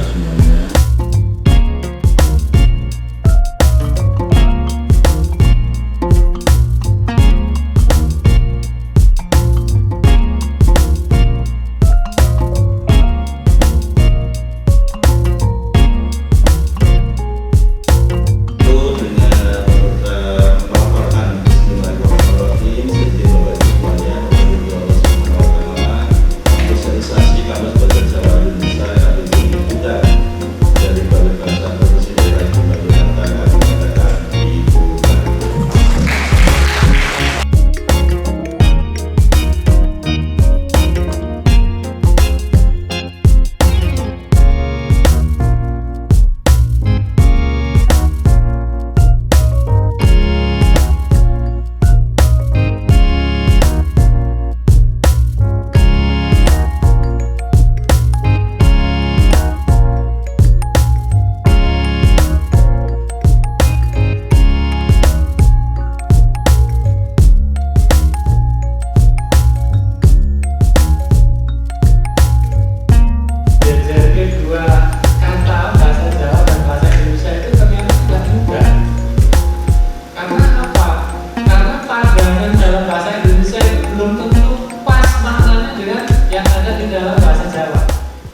semuanya.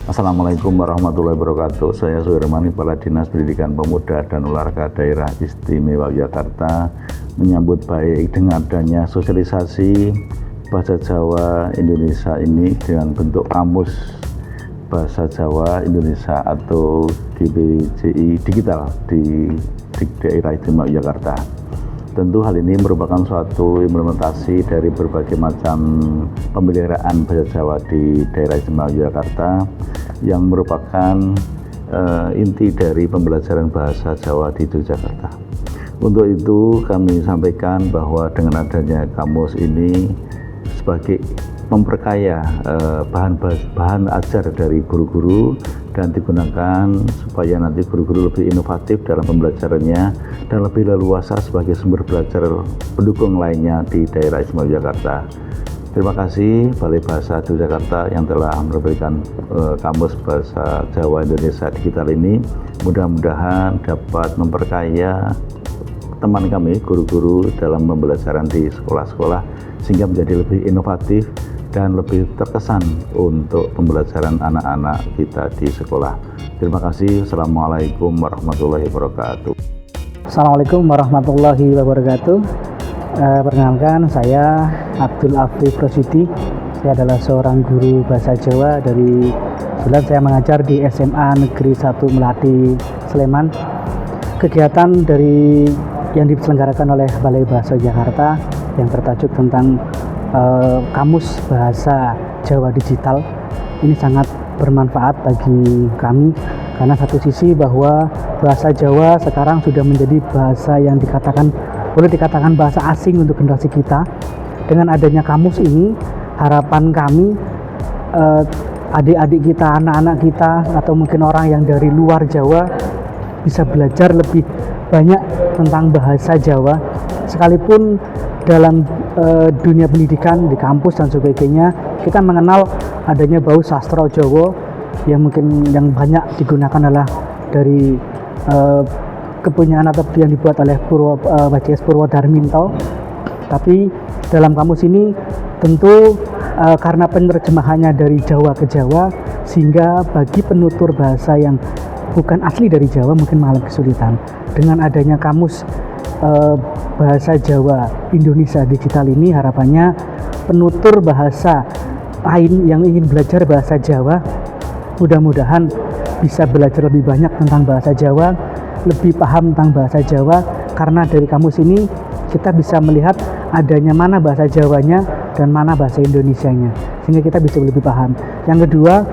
Assalamualaikum warahmatullahi wabarakatuh. Saya Suhermani, Kepala Dinas Pendidikan Pemuda dan Olahraga Daerah Istimewa Yogyakarta, menyambut baik dengan adanya sosialisasi Bahasa Jawa Indonesia ini dengan bentuk kamus Bahasa Jawa Indonesia atau GBJI digital di daerah Istimewa Yogyakarta. Tentu hal ini merupakan suatu implementasi dari berbagai macam pemeliharaan bahasa Jawa di daerah Istimewa Yogyakarta yang merupakan inti dari pembelajaran bahasa Jawa di Yogyakarta. Untuk itu kami sampaikan bahwa dengan adanya kamus ini sebagai memperkaya bahan ajar dari guru-guru dan digunakan supaya nanti guru-guru lebih inovatif dalam pembelajarannya dan lebih leluasa sebagai sumber belajar pendukung lainnya di daerah Istimewa Yogyakarta. Terima kasih Balai Bahasa Yogyakarta yang telah memberikan kamus Bahasa Jawa Indonesia digital ini. Mudah-mudahan dapat memperkaya teman kami, guru-guru dalam pembelajaran di sekolah-sekolah sehingga menjadi lebih inovatif dan lebih terkesan untuk pembelajaran anak-anak kita di sekolah. Terima kasih. Assalamualaikum warahmatullahi wabarakatuh. Assalamualaikum warahmatullahi wabarakatuh. Perkenalkan, saya Abdul Afif Rosidi. Saya adalah seorang guru bahasa Jawa dari Bulan. Saya mengajar di SMA Negeri 1 Melati, Sleman. Kegiatan yang diselenggarakan oleh Balai Bahasa Jakarta yang bertajuk tentang kamus bahasa Jawa digital ini sangat bermanfaat bagi kami, karena satu sisi bahwa bahasa Jawa sekarang sudah menjadi bahasa yang boleh dikatakan bahasa asing untuk generasi kita. Dengan adanya kamus ini, harapan kami adik-adik kita, anak-anak kita, atau mungkin orang yang dari luar Jawa bisa belajar lebih banyak tentang bahasa Jawa, sekalipun dalam dunia pendidikan di kampus dan sebagainya kita mengenal adanya bau sastra Jawa yang mungkin yang banyak digunakan adalah dari kepunyaan atau yang dibuat oleh Bajes Purwodarminto. Tapi dalam kamus ini tentu karena penerjemahannya dari Jawa ke Jawa, sehingga bagi penutur bahasa yang bukan asli dari Jawa mungkin malah kesulitan. Dengan adanya kamus Bahasa Jawa Indonesia digital ini, harapannya penutur bahasa lain yang ingin belajar bahasa Jawa mudah-mudahan bisa belajar lebih banyak tentang bahasa Jawa, lebih paham tentang bahasa Jawa, karena dari kamus ini kita bisa melihat adanya mana bahasa Jawanya dan mana bahasa Indonesianya, sehingga kita bisa lebih paham. Yang kedua,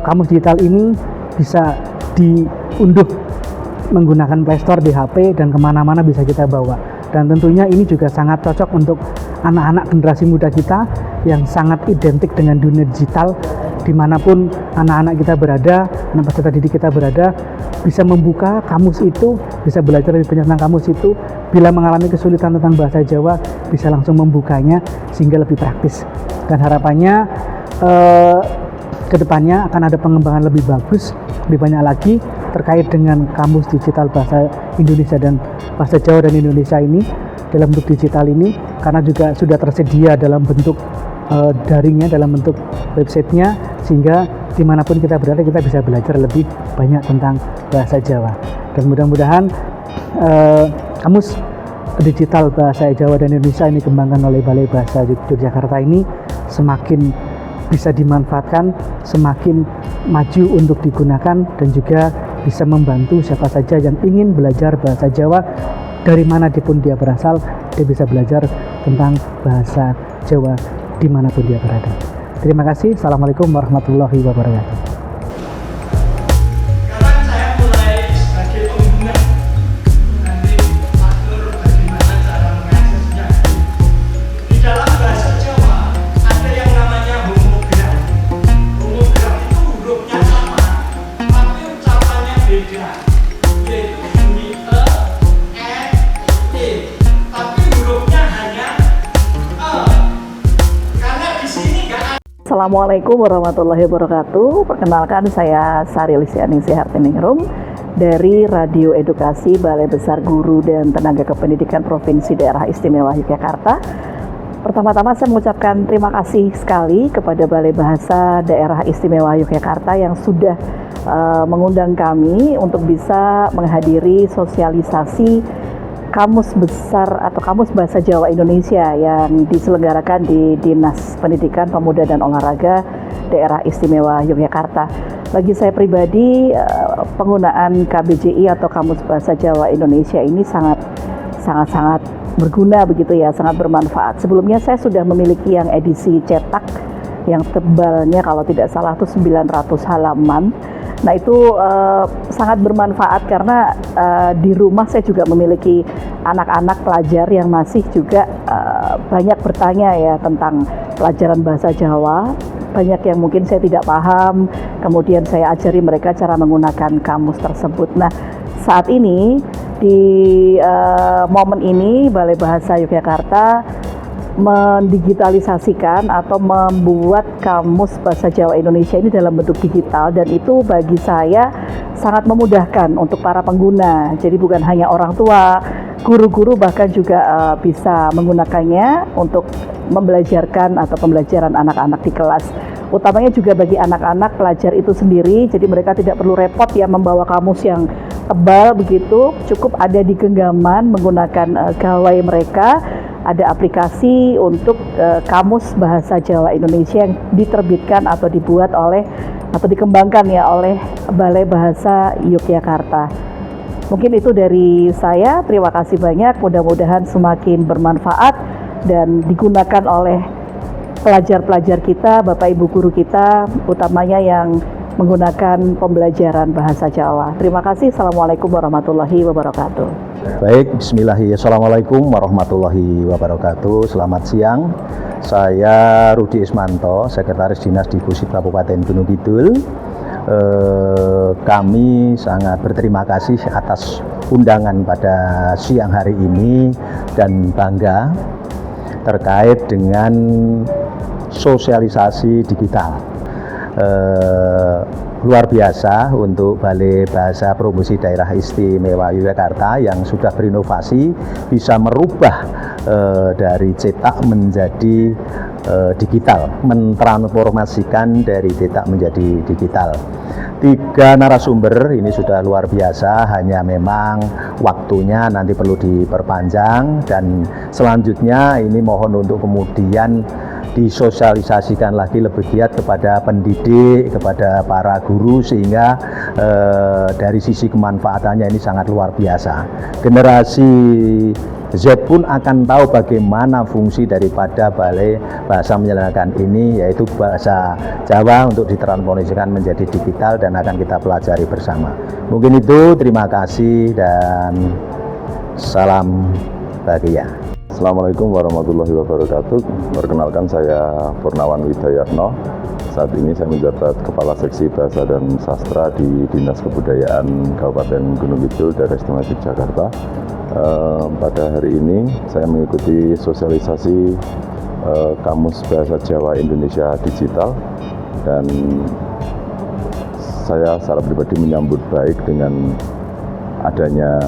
kamus digital ini bisa diunduh menggunakan Play Store di HP dan kemana-mana bisa kita bawa. Dan tentunya ini juga sangat cocok untuk anak-anak generasi muda kita yang sangat identik dengan dunia digital. Dimanapun anak-anak kita berada, anak peserta didik kita berada, bisa membuka kamus itu, bisa belajar lebih banyak tentang kamus itu. Bila mengalami kesulitan tentang bahasa Jawa, bisa langsung membukanya sehingga lebih praktis. Dan harapannya kedepannya akan ada pengembangan lebih bagus lebih banyak lagi terkait dengan kamus digital bahasa Indonesia dan bahasa Jawa dan Indonesia ini dalam bentuk digital ini, karena juga sudah tersedia dalam bentuk daringnya, dalam bentuk websitenya, sehingga dimanapun kita berada kita bisa belajar lebih banyak tentang bahasa Jawa. Dan mudah-mudahan kamus digital bahasa Jawa dan Indonesia ini dikembangkan oleh Balai Bahasa Yogyakarta ini semakin bisa dimanfaatkan, semakin maju untuk digunakan, dan juga bisa membantu siapa saja yang ingin belajar bahasa Jawa dari mana pun dia berasal, dia bisa belajar tentang bahasa Jawa dimanapun dia berada. Terima kasih. Assalamualaikum warahmatullahi wabarakatuh. Assalamualaikum warahmatullahi wabarakatuh. Perkenalkan, saya Sari Lisianingsih Hartiningrum dari Radio Edukasi Balai Besar Guru dan Tenaga Kependidikan Provinsi Daerah Istimewa Yogyakarta. Pertama-tama saya mengucapkan terima kasih sekali kepada Balai Bahasa Daerah Istimewa Yogyakarta yang sudah mengundang kami untuk bisa menghadiri sosialisasi Kamus Besar atau Kamus Bahasa Jawa Indonesia yang diselenggarakan di Dinas Pendidikan Pemuda dan Olahraga Daerah Istimewa Yogyakarta. Bagi saya pribadi, penggunaan KBJI atau Kamus Bahasa Jawa Indonesia ini sangat berguna begitu ya, sangat bermanfaat. Sebelumnya saya sudah memiliki yang edisi cetak yang tebalnya kalau tidak salah itu 900 halaman. Nah itu sangat bermanfaat karena di rumah saya juga memiliki anak-anak pelajar yang masih juga banyak bertanya ya tentang pelajaran bahasa Jawa. Banyak yang mungkin saya tidak paham, kemudian saya ajari mereka cara menggunakan kamus tersebut. Nah saat ini di momen ini Balai Bahasa Yogyakarta mendigitalisasikan atau membuat Kamus Bahasa Jawa Indonesia ini dalam bentuk digital, dan itu bagi saya sangat memudahkan untuk para pengguna. Jadi bukan hanya orang tua, guru-guru bahkan juga bisa menggunakannya untuk membelajarkan atau pembelajaran anak-anak di kelas. Utamanya juga bagi anak-anak pelajar itu sendiri, jadi mereka tidak perlu repot ya membawa kamus yang tebal begitu, cukup ada di genggaman menggunakan gawai mereka. Ada aplikasi untuk Kamus Bahasa Jawa Indonesia yang diterbitkan atau dibuat oleh atau dikembangkan ya oleh Balai Bahasa Yogyakarta. Mungkin itu dari saya. Terima kasih banyak. Mudah-mudahan semakin bermanfaat dan digunakan oleh pelajar-pelajar kita, Bapak Ibu guru kita, utamanya yang menggunakan pembelajaran bahasa Jawa. Terima kasih. Assalamualaikum warahmatullahi wabarakatuh. Baik, bismillahirrahmanirrahim. Assalamualaikum warahmatullahi wabarakatuh. Selamat siang. Saya Rudi Ismanto, Sekretaris Dinas Difusi Kabupaten Gunung Kidul. Kami sangat berterima kasih atas undangan pada siang hari ini dan bangga terkait dengan sosialisasi digital. Luar biasa untuk Balai Bahasa Promosi Daerah Istimewa Yogyakarta yang sudah berinovasi bisa merubah dari cetak menjadi digital, mentransformasikan dari cetak menjadi digital. 3 narasumber ini sudah luar biasa, hanya memang waktunya nanti perlu diperpanjang, dan selanjutnya ini mohon untuk kemudian disosialisasikan lagi lebih giat kepada pendidik, kepada para guru, sehingga dari sisi kemanfaatannya ini sangat luar biasa. Generasi Z pun akan tahu bagaimana fungsi daripada Balai Bahasa menyelenggarakan ini, yaitu bahasa Jawa untuk ditransformasikan menjadi digital dan akan kita pelajari bersama. Mungkin itu, terima kasih dan salam bahagia. Assalamualaikum warahmatullahi wabarakatuh. Perkenalkan, saya Purnawan Widayatno. Saat ini saya menjabat Kepala Seksi Bahasa dan Sastra di Dinas Kebudayaan Kabupaten Gunung Kidul, Daerah Istimewa Yogyakarta. Pada hari ini saya mengikuti sosialisasi Kamus Bahasa Jawa Indonesia Digital, dan saya secara pribadi menyambut baik dengan adanya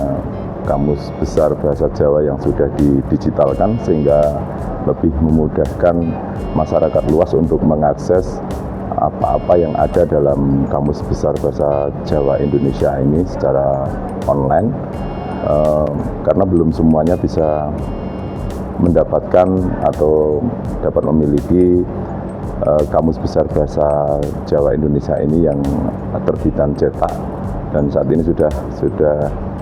Kamus Besar Bahasa Jawa yang sudah didigitalkan, sehingga lebih memudahkan masyarakat luas untuk mengakses apa-apa yang ada dalam Kamus Besar Bahasa Jawa Indonesia ini secara online, karena belum semuanya bisa mendapatkan atau dapat memiliki Kamus Besar Bahasa Jawa Indonesia ini yang terbitan cetak, dan saat ini sudah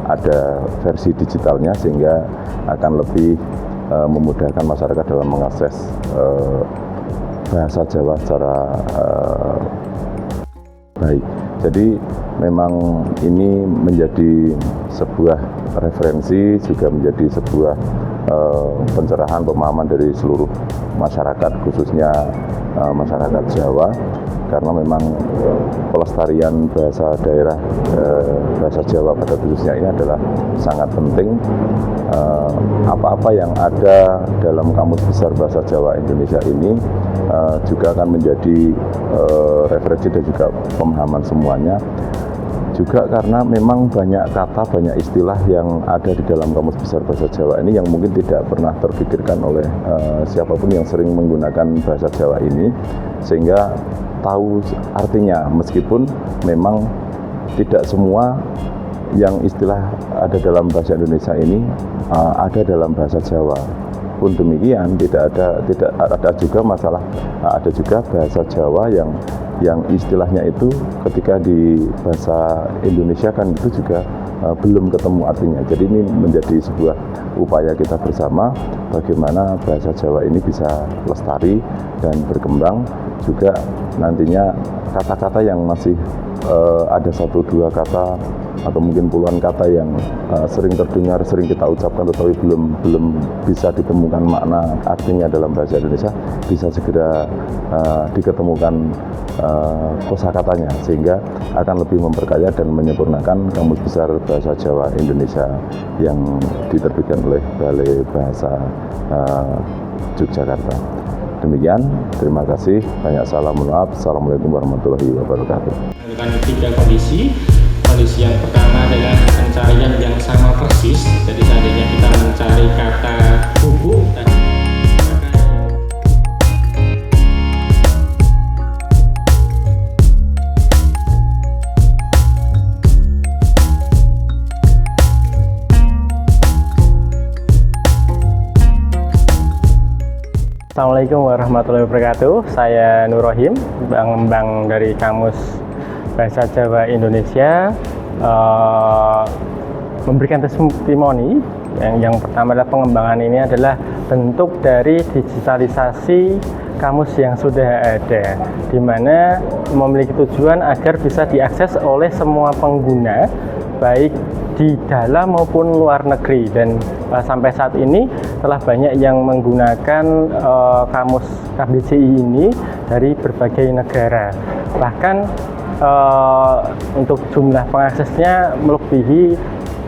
ada versi digitalnya, sehingga akan lebih memudahkan masyarakat dalam mengakses bahasa Jawa secara baik. Jadi memang ini menjadi sebuah referensi, juga menjadi sebuah pencerahan, pemahaman dari seluruh masyarakat, khususnya masyarakat Jawa, karena memang pelestarian bahasa daerah, bahasa Jawa pada khususnya ini adalah sangat penting. Apa-apa yang ada dalam Kamus Besar Bahasa Jawa Indonesia ini juga akan menjadi referensi dan juga pemahaman semuanya. Juga karena memang banyak kata, banyak istilah yang ada di dalam Kamus Besar Bahasa Jawa ini yang mungkin tidak pernah terpikirkan oleh siapapun yang sering menggunakan bahasa Jawa ini, sehingga tahu artinya, meskipun memang tidak semua yang istilah ada dalam bahasa Indonesia ini ada dalam bahasa Jawa. Pun demikian, ada juga masalah, ada juga bahasa Jawa yang istilahnya itu ketika di bahasa Indonesia kan itu juga belum ketemu artinya. Jadi ini menjadi sebuah upaya kita bersama bagaimana bahasa Jawa ini bisa lestari dan berkembang. Juga nantinya kata-kata yang masih ada 1-2 kata atau mungkin puluhan kata yang sering terdengar, sering kita ucapkan tetapi belum bisa ditemukan makna artinya dalam bahasa Indonesia, bisa segera diketemukan kosakatanya, sehingga akan lebih memperkaya dan menyempurnakan Kamus Besar Bahasa Jawa Indonesia yang diterbitkan oleh Balai Bahasa Yogyakarta. Demikian, terima kasih, banyak salam, maaf. Assalamualaikum warahmatullahi wabarakatuh. Dengan 3 kondisi yang pertama adalah pencarian yang sama persis. Jadi seandainya kita mencari kata bubuk dan Assalamualaikum warahmatullahi wabarakatuh. Saya Nur Rohim, pengembang dari Kamus Bahasa Jawa Indonesia, memberikan testimoni. Yang pertama adalah pengembangan ini adalah bentuk dari digitalisasi kamus yang sudah ada, di mana memiliki tujuan agar bisa diakses oleh semua pengguna, baik di dalam maupun luar negeri. Dan sampai saat ini telah banyak yang menggunakan kamus KBJI ini dari berbagai negara. Bahkan untuk jumlah pengaksesnya melebihi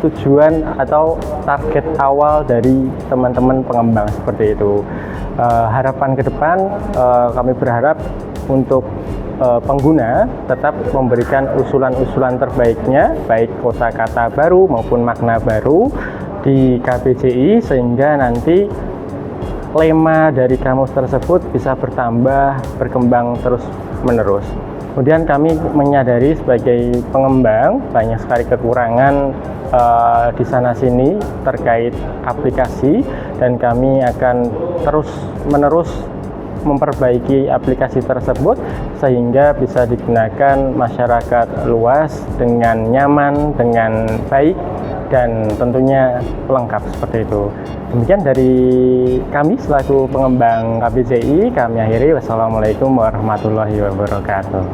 tujuan atau target awal dari teman-teman pengembang seperti itu. Harapan ke depan kami berharap untuk pengguna tetap memberikan usulan-usulan terbaiknya, baik kosakata baru maupun makna baru di KBJI, sehingga nanti lema dari kamus tersebut bisa bertambah, berkembang terus-menerus. Kemudian kami menyadari sebagai pengembang banyak sekali kekurangan di sana-sini terkait aplikasi, dan kami akan terus-menerus memperbaiki aplikasi tersebut sehingga bisa digunakan masyarakat luas dengan nyaman, dengan baik, dan tentunya lengkap seperti itu. Demikian dari kami selaku pengembang KBJI, kami akhiri. Wassalamualaikum warahmatullahi wabarakatuh.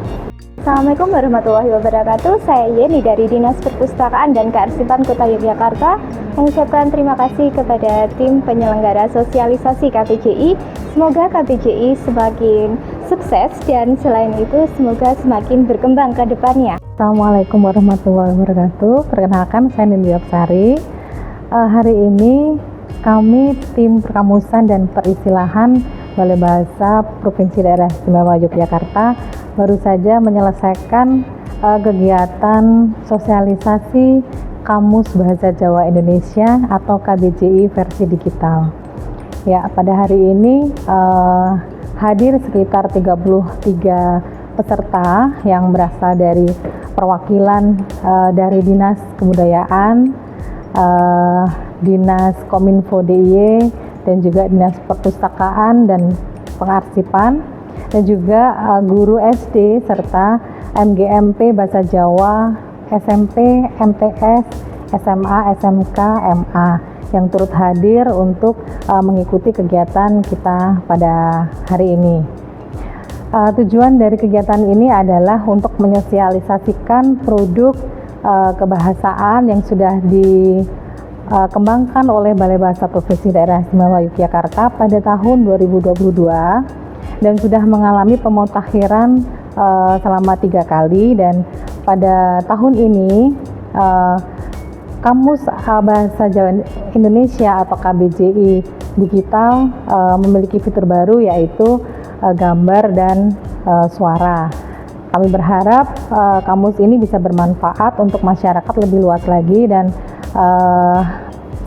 Assalamualaikum warahmatullahi wabarakatuh. Saya Yeni dari Dinas Perpustakaan dan Kearsipan Kota Yogyakarta mengucapkan terima kasih kepada tim penyelenggara sosialisasi KBJI. Semoga KBJI semakin sukses dan selain itu semoga semakin berkembang ke depannya. Assalamualaikum warahmatullahi wabarakatuh. Perkenalkan, saya Nindya Apsari. Hari ini kami tim perkamusan dan peristilahan Balai Bahasa Provinsi Daerah Istimewa Yogyakarta baru saja menyelesaikan kegiatan sosialisasi Kamus Bahasa Jawa Indonesia atau KBJI versi digital. Ya, pada hari ini hadir sekitar 33 peserta yang berasal dari perwakilan dari Dinas Kebudayaan, Dinas Kominfo DIY, dan juga Dinas Perpustakaan dan Pengarsipan, dan juga guru SD serta MGMP Bahasa Jawa, SMP, MTS, SMA, SMK, MA yang turut hadir untuk mengikuti kegiatan kita pada hari ini. Tujuan dari kegiatan ini adalah untuk menyosialisasikan produk kebahasaan yang sudah dikembangkan oleh Balai Bahasa Provinsi Daerah Istimewa Yogyakarta pada tahun 2022 dan sudah mengalami pemutakhiran selama 3 kali, dan pada tahun ini Kamus Bahasa Jawa Indonesia atau KBJI Digital memiliki fitur baru, yaitu gambar dan suara. Kami berharap kamus ini bisa bermanfaat untuk masyarakat lebih luas lagi, dan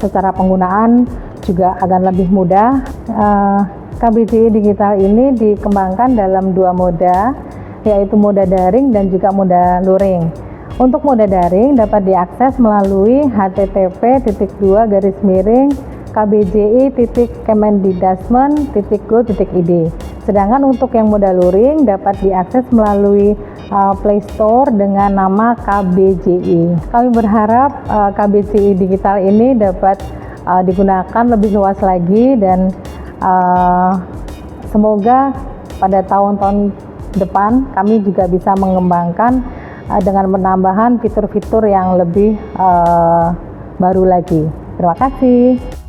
secara penggunaan juga akan lebih mudah. KBJI Digital ini dikembangkan dalam 2 moda, yaitu moda daring dan juga moda luring. Untuk moda daring dapat diakses melalui http://kbji.kemendidasmen.go.id. Sedangkan untuk yang moda luring dapat diakses melalui Play Store dengan nama KBJI. Kami berharap KBJI Digital ini dapat digunakan lebih luas lagi, dan semoga pada tahun-tahun depan kami juga bisa mengembangkan dengan penambahan fitur-fitur yang lebih baru lagi. Terima kasih.